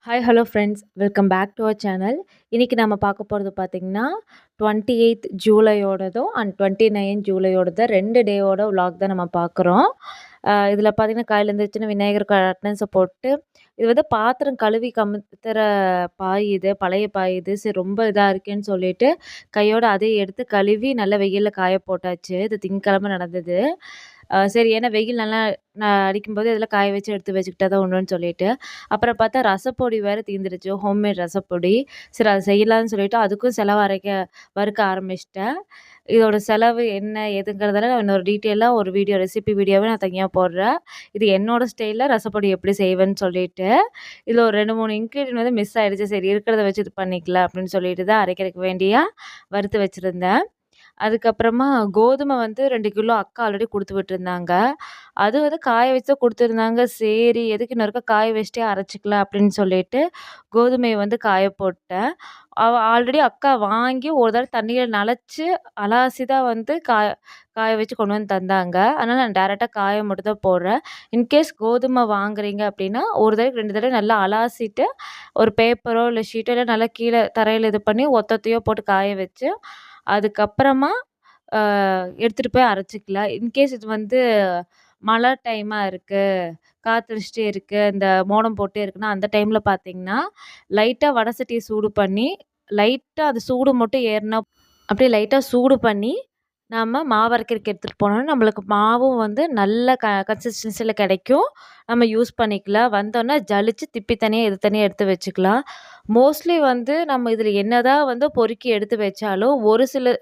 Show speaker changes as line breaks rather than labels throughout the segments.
Hi hello friends welcome back to our channel. இன்றைக்கி நம்ம பார்க்க போகிறது பார்த்திங்கன்னா 28th ஜூலையோடதும் அண்ட் 29 ஜூலையோடது 2 டேவோட விலாக் தான் நம்ம பார்க்குறோம். இதில் பார்த்திங்கன்னா காலையில் எழுந்திரிச்சோன்னா விநாயகருக்கு அட்டனன்ஸை போட்டு இது வந்து பாத்திரம் கழுவி கமுத்துற பாய் இது பழைய பாய் இது. சரி ரொம்ப இதாக இருக்கேன்னு சொல்லிட்டு கையோடு அதையும் எடுத்து கழுவி நல்லா வெயிலில் காய போட்டாச்சு. இது திங்கக்கிழமை நடந்தது. சரி ஏன்னா வெயில் நல்லா அடிக்கும்போது இதெல்லாம் காய வச்சு எடுத்து வச்சுக்கிட்டா தான் ஒன்றுன்னு சொல்லிட்டு அப்புறம் பார்த்தா ரசப்பொடி வேறு தீந்துருச்சு. ஹோம்மேட் ரசப்பொடி. சரி அதை செய்யலான்னு சொல்லிட்டு அதுக்கும் செலவு வறுக்க ஆரம்பிச்சிட்டேன். இதோட செலவு என்ன ஏதுங்கிறதெல்லாம் நான் இன்னொரு டீட்டெயிலாக ஒரு வீடியோ ரெசிபி வீடியோவே நான் தனியாக போடுறேன். இது என்னோடய ஸ்டைலில் ரசப்பொடி எப்படி செய்வேன்னு சொல்லிட்டு இதில் ஒரு 2, 3 இன்க்ரீடியன்ட் வந்து மிஸ் ஆகிடுச்சு. சரி இருக்கிறத வச்சு இது பண்ணிக்கலாம் அப்படின்னு சொல்லிட்டு தான் அரைக்கிறதுக்கு வேண்டியா வறுத்து வச்சுருந்தேன். அதுக்கப்புறமா கோதுமை வந்து 2 கிலோ அக்கா ஆல்ரெடி குடுத்து விட்டுருந்தாங்க. அது வந்து காய வச்சு தான் குடுத்துருந்தாங்க. சரி எதுக்கு இன்னொருக்கா காய வச்சுட்டே அரைச்சிக்கலாம் அப்படின்னு சொல்லிட்டு கோதுமைய வந்து காய போட்டேன். ஆல்ரெடி அக்கா வாங்கி ஒரு தடவ தண்ணியில நனைச்சு அலாசி தான் வந்து காய வச்சு கொண்டு வந்து தந்தாங்க. அதனால நான் டைரெக்ட்டா காய மட்டும் தான் போடுறேன். இன்கேஸ் கோதுமை வாங்குறீங்க அப்படின்னா, ஒரு தடவைக்கு 2 தடவ நல்லா அலாசிட்டு ஒரு பேப்பரோ இல்ல ஷீட்டோ இல்ல நல்லா கீழ தரையில இது பண்ணி ஒத்தத்தையோ போட்டு காய வச்சு அதுக்கப்புறமா அ எடுத்துட்டு போய் அரைச்சுக்கலாம். இன்கேஸ் இது வந்து மழை டைமா இருக்கு, காத்தடிச்சுட்டே இருக்கு, இந்த மோடம் போட்டே இருக்குன்னா, அந்த டைம்ல பார்த்தீங்கன்னா, லைட்டா வடை சட்டிய சூடு பண்ணி, லைட்டா அது சூடு மட்டும் ஏறுனா அப்படியே லைட்டா சூடு பண்ணி நம்ம மாவு அரைக்கிறதுக்கு எடுத்துகிட்டு போனோம்னா, நம்மளுக்கு மாவும் வந்து நல்ல கன்சிஸ்டன்சில கிடைக்கும். நம்ம யூஸ் பண்ணிக்கலாம். வந்தோனே ஜலிச்சு திப்பி தனியா இது தனியா எடுத்து வச்சுக்கலாம். மோஸ்ட்லி வந்து நம்ம இதில என்னதான் வந்து பொறுக்கி எடுத்து வச்சாலும், ஒரு சில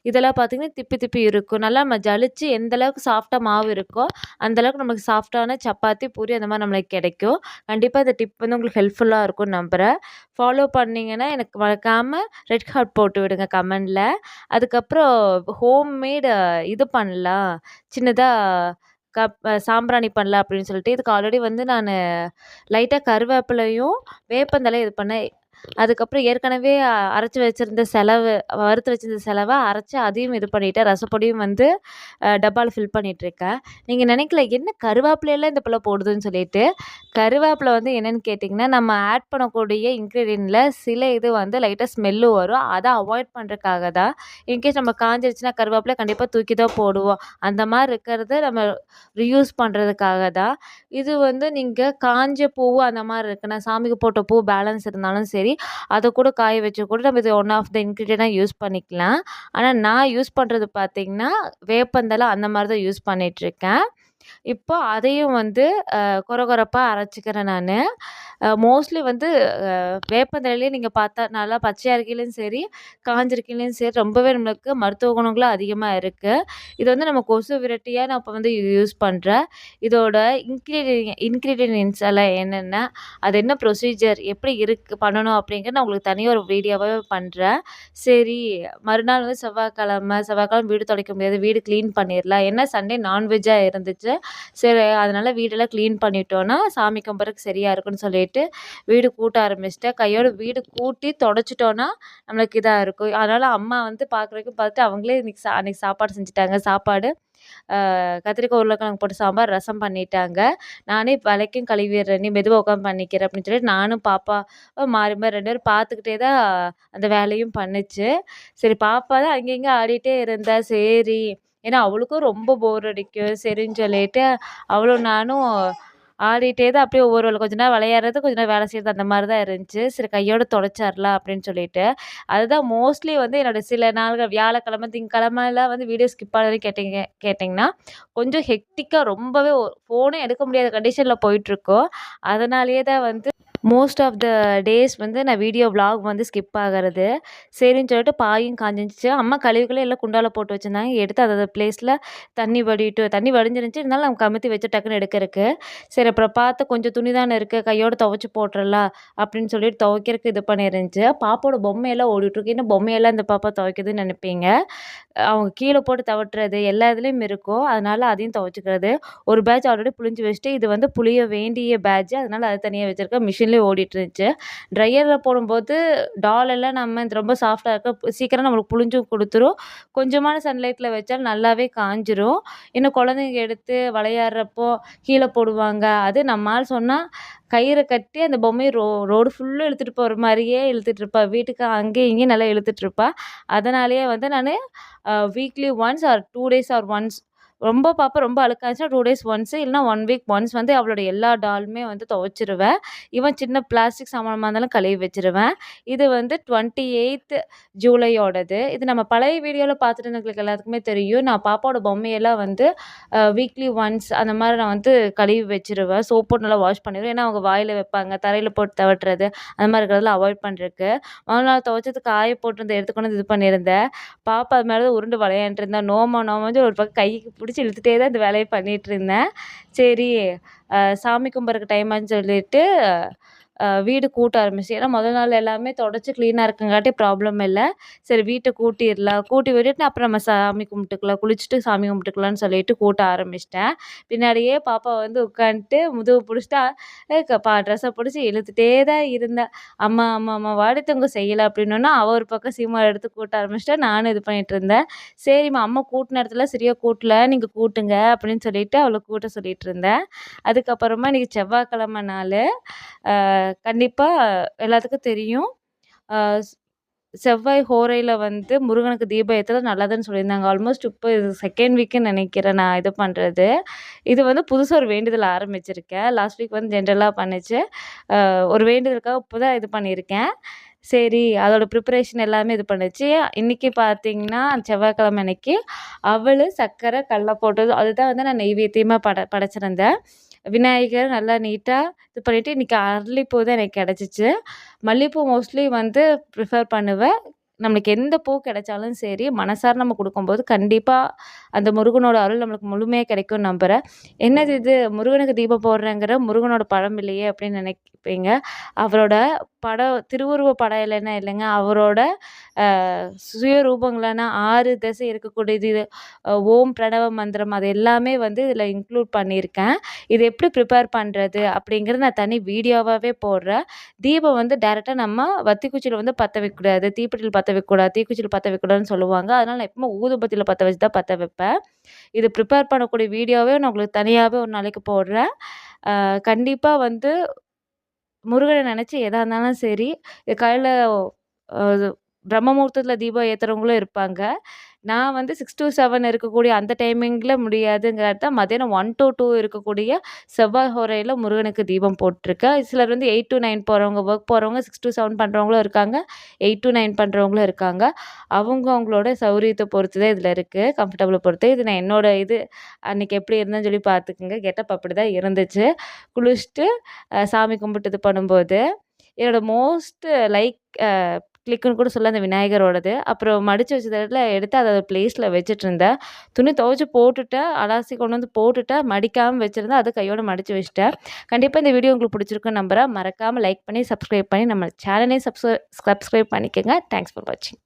இதெல்லாம் பார்த்திங்கன்னா திப்பி திப்பி இருக்கும். நல்லா நம்ம ஜலிச்சு எந்த அளவுக்கு சாஃப்ட்டா மாவு இருக்கோ, அந்த அளவுக்கு நமக்கு சாஃப்ட்டான சப்பாத்தி, பூரி அந்த மாரி நம்மளுக்கு கிடைக்கும். கண்டிப்பா இந்த டிப் வந்து உங்களுக்கு ஹெல்ப்ஃபுல்லா இருக்கும்னு நம்புறேன். ஃபாலோ பண்ணீங்கன்னா எனக்கு மறக்காம ரெட் ஹார்ட் போட்டு விடுங்க கமெண்ட்ல. அதுக்கப்புறம் ஹோம்மேடு இது பண்ணலாம். சின்னதா சாம்பிராணி பண்ணலாம் அப்படின்னு சொல்லிட்டு, இதுக்கு ஆல்ரெடி வந்து நானு லைட்டா கருவேப்பிலையும், வேப்பந்தழையும் இது பண்ணேன். அதுக்கப்புறம் ஏற்கனவே அரைச்சு வச்சிருந்த வறுத்து வச்சிருந்த செலவ அரைச்சு அதையும் இது பண்ணிட்டேன். ரசப்பொடியும் வந்து டப்பால ஃபில் பண்ணிட்டுருக்கேன். நீங்க நினைக்கலாம், என்ன கருவேப்பிலையெல்லாம் இந்த புள்ள போடுதுன்னு சொல்லிட்டு. கருவேப்பிலை வந்து என்னன்னு கேட்டிங்கன்னா, நம்ம ஆட் பண்ணக்கூடிய இன்க்ரீடியன்ட்ல சில இது வந்து லைட்டா ஸ்மெல்லு வரும். அத அவாய்ட் பண்றதுக்காக தான். இன்கேஸ் நம்ம காஞ்சிருச்சுன்னா கருவேப்பிலை கண்டிப்பா தூக்கி தான் போடுவோம். அந்த மாரி இருக்கிறத நம்ம ரீயூஸ் பண்றதுக்காக தான். இது வந்து நீங்க காஞ்ச பூவு அந்த மாரி இருக்குன்னா, சாமிக்கு போட்ட பூ பேலன்ஸ் இருந்தாலும் சரி, அத கூட காய வச்சு கூட நம்ம இது ஒன் ஆஃப் த இன்கிரீடியன்ட்டா யூஸ் பண்ணிக்கலாம். ஆனா நான் யூஸ் பண்றது பார்த்தீங்கன்னா, வேப்பந்தழை அந்த மாரி தான் யூஸ் பண்ணிட்டுருக்கேன். இப்போ அதையும் வந்து கொரகொரப்பா அரைச்சுக்கிறேன் நானு. மோஸ்ட்லி வந்து வேப்பந்தழையிலே நீங்க பார்த்தா நல்லா பச்சையா இருக்கையிலும் சரி, காஞ்சிருக்கையிலும் சரி ரொம்பவே நம்மளுக்கு மருத்துவ குணங்களும் அதிகமா இருக்கு. இது வந்து நம்ம கொசு விரட்டியா நான் இப்போ வந்து யூஸ் பண்றேன். இதோட இன்கிரீடியன்ட்ஸ் எல்லாம் என்னென்ன, அது என்ன ப்ரொசீஜர் எப்படி பண்ணணும் அப்படிங்கிறது நான் உங்களுக்கு தனியா ஒரு வீடியோவாவே பண்றேன். சரி மறுநாள் வந்து செவ்வாய்க்கிழமை வீடு துடைக்க முடியாது. வீடு கிளீன் பண்ணிரலாம். ஏன்னா சண்டே நான்வெஜ்ஜா இருந்துச்சு. சரி அதனால வீடெல்லாம் கிளீன் பண்ணிட்டோம்னா, சாமி கும்பிட்றதுக்கு சரியா இருக்குன்னு சொல்லிட்டு வீடு கூட்ட ஆரம்பிச்சுட்டேன். கையோட வீடு கூட்டி தொடச்சுட்டோம்னா, நம்மளுக்கு இதா இருக்கும். அதனால அம்மா வந்து பார்க்குற வரைக்கும் பார்த்துட்டு அவங்களே அன்னைக்கு சாப்பாடு செஞ்சுட்டாங்க. சாப்பாடு கத்திரிக்காய், உருளைக்கிழங்கு போட்டு சாம்பார், ரசம் பண்ணிட்டாங்க. நானே விளக்கியும் கழுவிடுறேன். நீ மெதுவா உட்காந்து பண்ணிக்கிற அப்படின்னு சொல்லிட்டு நானும் பாப்பா மாறி மாறி 2 பேரும் பார்த்துக்கிட்டே தான் அந்த வேலையும் பண்ணுச்சு. சரி பாப்பா தான் அங்கே இங்கே ஆடிட்டே இருந்தா. சரி ஏன்னா அவளுக்கும் ரொம்ப போர் அடிக்கும். சரின்னு சொல்லிட்டு அவளும் நானும் ஆடிட்டே தான் அப்படியே ஒவ்வொரு வேலை கொஞ்ச நேரம் விளையாடுறது, கொஞ்ச நேரம் வேலை செய்றது அந்த மாரி தான் இருந்துச்சு. சரி கையோட தொடச்சிரலாம் அப்படின்னு சொல்லிட்டு. அதுதான் மோஸ்ட்லி வந்து என்னோட சில நாள்கள் வியாழக்கிழமை, திங்கட்கிழமைலாம் வந்து வீடியோ ஸ்கிப் ஆனதுன்னு கேட்டிங்கன்னா, கொஞ்சம் ஹெக்டிக்கா ரொம்பவே ஃபோனே எடுக்க முடியாத கண்டிஷன்ல போயிட்டுருக்கும். அதனாலேயே தான் வந்து மோஸ்ட் ஆஃப் த டேஸ் வந்து நான் வீடியோ விலாக் வந்து ஸ்கிப் ஆகுறது. சரின்னு சொல்லிட்டு பாயும் காஞ்சிருந்துச்சு. அம்மா கழுவிக்கொள்ள எல்லாம் குண்டால போட்டு வச்சிருந்தாங்க. எடுத்து அது பிளேஸ்ல தண்ணி வடிஞ்சிருந்துச்சு. இருந்தாலும் நம்ம கமுத்தி வச்சு டக்குன்னு எடுக்கறக்கு. சரி அப்புறம் பார்த்தா கொஞ்சம் துணி தானே இருக்கு. கையோட துவைச்சு போட்டுறலாம் அப்படின்னு சொல்லிட்டு துவைக்கிறதுக்கு இது பண்ணிருந்துச்சு. பாப்பாவோட பொம்மையெல்லாம் ஓடிட்டுருக்கு. என்ன பொம்மையெல்லாம் இந்த பாப்பா துவைக்குதுன்னு நினைப்பீங்க. அவங்க கீழ போட்டு தவட்டுறது எல்லா இதுலயும் இருக்கும். அதனால அதையும் துவைச்சுக்கிறது. ஒரு பேட்ச் ஆல்ரெடி புழிஞ்சு வச்சுட்டு, இது வந்து புழிய வேண்டிய பேட்ச். அதனால அது தனியா வச்சிருக்கேன். மிஷின்ல மிஷின்லேயே ஓடிட்டுருந்துச்சு. ட்ரையரில் போடும்போது டால் எல்லாம் நம்ம ரொம்ப சாஃப்டாக இருக்க சீக்கிரம் நம்மளுக்கு புழிஞ்சும் கொடுத்துரும். கொஞ்சமான சன்லைட்டில் வச்சா நல்லாவே காஞ்சிரும். இன்னும் குழந்தைங்க எடுத்து விளையாடுறப்போ கீழே போடுவாங்க. அது நம்ம ஆள் சொன்னால் கயிறை கட்டி அந்த பொம்மையை ரோடு ஃபுல்லும் இழுத்துட்டு போகிற மாதிரியே இழுத்துட்டு இருப்பா. வீட்டுக்கு அங்கேயும் இங்கேயும் நல்லா இழுத்துட்டு இருப்பா. அதனாலேயே வந்து நான் weekly once or 2 days or once ரொம்ப பாப்பா ரொம்ப அழுக்காச்சுன்னா 2 டேஸ் ஒன்ஸு இல்லைனா 1 வீக் ஒன்ஸ் வந்து அவளோட எல்லா டாலுமே வந்து துவைச்சிருவேன். ஈவன் சின்ன பிளாஸ்டிக் சாமானமா இருந்தாலும் கழுவி வச்சுருவேன். இது வந்து 28th ஜூலையோடது. இது நம்ம பழைய வீடியோவில் பார்த்துட்டு இருந்தவங்களுக்கு எல்லாத்துக்குமே தெரியும். நான் பாப்பாவோட பொம்மையெல்லாம் வந்து வீக்லி ஒன்ஸ் அந்த மாதிரி நான் வந்து கழுவி வச்சுருவேன். சோப் போட்டு நல்லா வாஷ் பண்ணிடுவேன். ஏன்னா அவங்க வாயில் வைப்பாங்க, தரையில் போட்டு தவட்டுறது அந்த மாதிரி இருக்கிறதெல்லாம் அவாய்ட் பண்ணுறதுக்கு. முதல் நாள் துவைச்சது காய போட்டு எடுத்துக்கொண்டு இது பண்ணியிருந்தேன். பாப்பா அது மேலே தான் உருண்டு விளையாண்டுருந்தா. நோமா நோமான்னு ஒரு பக்கம் கைக்கு பிடிச்சி இழுத்துட்டே தான் இந்த வேலையை பண்ணிகிட்ருந்தேன். சரி சாமி கும்பிட்றதுக்கு டைம் ஆச்சுன்னு சொல்லிட்டு வீடு கூட்ட ஆரம்பிச்சு. ஏன்னா முதல் நாள் எல்லாமே தொடச்சி க்ளீனாக இருக்கங்காட்டி ப்ராப்ளம் இல்லை. சரி வீட்டை கூட்டிடலாம், கூட்டி விட்டுட்டு அப்புறம் நம்ம சாமி கும்பிட்டுக்கலாம், குளிச்சுட்டு சாமி கும்பிட்டுக்கலான்னு சொல்லிட்டு கூட்ட ஆரம்பிச்சிட்டேன். பின்னாடியே பாப்பா வந்து உட்காந்துட்டு முதுகு பிடிச்சிட்டா ட்ரெஸ்ஸை பிடிச்சி இழுத்துட்டே தான் இருந்தேன். அம்மா அம்மா அம்மா வாடி தூங்க செய்யலை அப்படின்னோன்னா அவள் ஒரு பக்கம் சீமாவை எடுத்து கூட்ட ஆரம்பிச்சிட்டா. நானும் இது பண்ணிகிட்டு இருந்தேன். சரிம்மா அம்மா கூட்டின இடத்துல சரியாக கூட்டல, நீங்கள் கூட்டுங்க அப்படின்னு சொல்லிட்டு அவளை கூட்ட சொல்லிகிட்டு இருந்தேன். அதுக்கப்புறமா இன்றைக்கி செவ்வாய்க்கிழமை நாள் கண்டிப்பா எல்லாத்துக்கும் தெரியும். செவ்வாய் ஹோரையில் வந்து முருகனுக்கு தீபம் ஏத்துறது நல்லதுன்னு சொல்லியிருந்தாங்க. ஆல்மோஸ்ட் இப்போ இது 2nd வீக்குன்னு நினைக்கிறேன் நான் இது பண்ணுறது. இது வந்து புதுசா ஒரு வேண்டுதல் ஆரம்பிச்சிருக்கேன். லாஸ்ட் வீக் வந்து ஜென்ரலா பண்ணுச்சு. ஒரு வேண்டுதலுக்காக இப்போ தான் இது பண்ணியிருக்கேன். சரி அதோட ப்ரிப்பரேஷன் எல்லாமே இது பண்ணுச்சு. இன்றைக்கி பார்த்தீங்கன்னா செவ்வாய்க்கிழமை அன்னைக்கு அவல், சர்க்கரை, கடல போட்டது அதுதான் வந்து நான் நெய்வேத்தியமாக படைச்சிருந்தேன். விநாயகர் நல்லா நீட்டாக இது பண்ணிவிட்டு இன்றைக்கி அரளிப்பூ தான் எனக்கு கிடச்சிச்சு. மல்லிகைப்பூ மோஸ்ட்லி வந்து ப்ரிஃபர் பண்ணுவேன். நம்மளுக்கு எந்த பூ கிடைச்சாலும் சரி மனசார நம்ம கொடுக்கும்போது கண்டிப்பாக அந்த முருகனோட அருள் நம்மளுக்கு முழுமையாக கிடைக்கும்னு நம்புகிறேன். என்னது இது முருகனுக்கு தீபம் போடுறேங்கிற முருகனோட படம் இல்லையே அப்படின்னு நினைப்பீங்க. அவரோட படம் திருவுருவ படம் இல்லைன்னா இல்லைங்க, அவரோட சுயரூபங்களான 6 திசை இருக்கக்கூடியது, ஓம் பிரணவ மந்திரம் அது எல்லாமே வந்து இதில் இன்க்ளூட் பண்ணியிருக்கேன். இது எப்படி ப்ரிப்பேர் பண்ணுறது அப்படிங்கிறது நான் தனி வீடியோவாகவே போடுறேன். தீபம் வந்து டேரெக்டாக நம்ம வத்திக்குச்சியில் வந்து பற்ற வைக்கக்கூடாது, தீப்பெட்டியில் பற்ற வைக்கக்கூடாது, தீக்குச்சியில் பற்ற வைக்கக்கூடாதுன்னு சொல்லுவாங்க. அதனால் நான் எப்பவுமே ஊதுபத்தியில் பற்ற வச்சு தான் பற்ற வைப்பேன். இது ப்ரிப்பேர் பண்ணக்கூடிய வீடியோவே நான் உங்களுக்கு தனியாகவே ஒரு நாளைக்கு போடுறேன். கண்டிப்பாக வந்து முருகனை நினச்சி எதா இருந்தாலும் சரி, காலையில் பிரம்ம முகூர்த்தத்தில் தீபம் ஏற்றுறவங்களும் இருப்பாங்க. நான் வந்து 6 to 7 இருக்கக்கூடிய அந்த டைமிங்கில் முடியாதுங்கிறது தான் மதியானம் 1 to 2 இருக்கக்கூடிய செவ்வாய் ஹோரையில் முருகனுக்கு தீபம் போட்டிருக்கேன். சிலர் வந்து 8 to 9 போகிறவங்க, ஒர்க் போகிறவங்க 6 to 7 பண்ணுறவங்களும் இருக்காங்க, 8 to 9 பண்ணுறவங்களும் இருக்காங்க. அவங்களோட சௌரியத்தை பொறுத்து தான் இதில் இருக்குது, கம்ஃபர்டபுளை பொறுத்து. இது நான் என்னோட இது அன்றைக்கி எப்படி இருந்தேன்னு சொல்லி பார்த்துக்குங்க. கெட்டப் அப்படி தான் இருந்துச்சு. குளிச்சுட்டு சாமி கும்பிட்டு இது பண்ணும்போது என்னோடய மோஸ்ட் லைக் கிளிக்குன்னு கூட சொல்ல அந்த விநாயகரோடது. அப்புறம் மடித்து வச்சதில் எடுத்து அதை ப்ளேஸில் வச்சுட்ருந்தேன். துணி துவைச்சி போட்டுட்டேன், அலாசி கொண்டு வந்து போட்டுட்டேன், மடிக்காமல் வச்சுருந்தேன். அது கையோடு மடித்து வச்சுட்டேன். கண்டிப்பாக இந்த வீடியோ உங்களுக்கு பிடிச்சிருக்குன்னு நம்புகிறேன். மறக்காமல் லைக் பண்ணி சப்ஸ்கிரைப் பண்ணி நம்ம சேனலையும் சப்ஸ்கிரைப் பண்ணிக்கோங்க. தேங்க்ஸ் ஃபார் வாட்சிங்.